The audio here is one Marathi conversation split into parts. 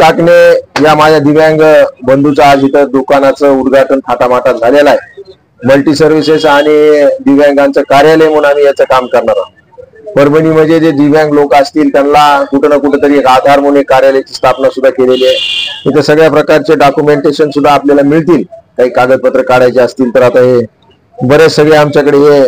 टाकणे या माझ्या दिव्यांग बंधूचं आज इथं दुकानाचं उद्घाटन थाटामाटात झालेलं आहे। मल्टी सर्व्हिसेस आणि दिव्यांगांचं कार्यालय म्हणून आम्ही याचं काम करणार आहोत। परभणीमध्ये जे दिव्यांग लोक असतील त्यांना कुठं ना कुठेतरी एक आधार म्हणून एक कार्यालयाची स्थापना सुद्धा केलेली आहे। इथे सगळ्या प्रकारचे डॉक्युमेंटेशन सुद्धा आपल्याला मिळतील। काही कागदपत्र काढायचे असतील तर आता हे बरेच सगळे आमच्याकडे हे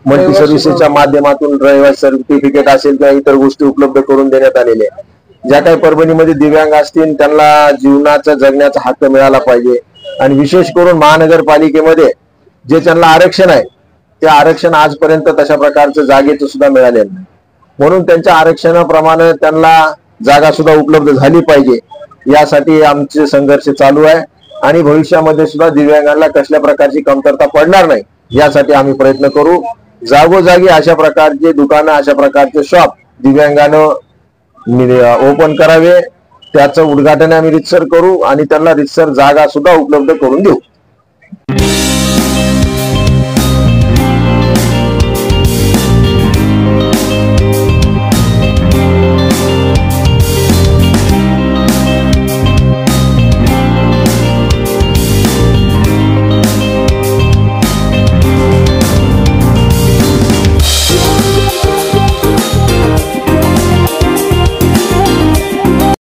मल्टी सर्व्हिसेसच्या माध्यमातून रहिवासी सर्टिफिकेट असेल किंवा इतर गोष्टी उपलब्ध करून देण्यात आलेल्या आहेत। ज्या काही परभणीमध्ये दिव्यांग असतील त्यांना जीवनाचा जगण्याचा हक्क मिळाला पाहिजे आणि विशेष करून महानगरपालिकेमध्ये जे त्यांना आरक्षण आहे ते आरक्षण आजपर्यंत तशा प्रकारचं जागेचं सुद्धा मिळालेलं नाही, म्हणून त्यांच्या आरक्षणाप्रमाणे त्यांना जागा सुद्धा उपलब्ध झाली पाहिजे यासाठी आमचे संघर्ष चालू आहे आणि भविष्यामध्ये सुद्धा दिव्यांगांना कसल्या प्रकारची कमतरता पडणार नाही यासाठी आम्ही प्रयत्न करू। जागोजागी अशा प्रकारचे दुकानं अशा प्रकारचे शॉप दिव्यांगानं ओपन करावे, त्याचं उद्घाटन आम्ही रितसर करू आणि त्यांना रितसर जागा सुद्धा उपलब्ध करून देऊ।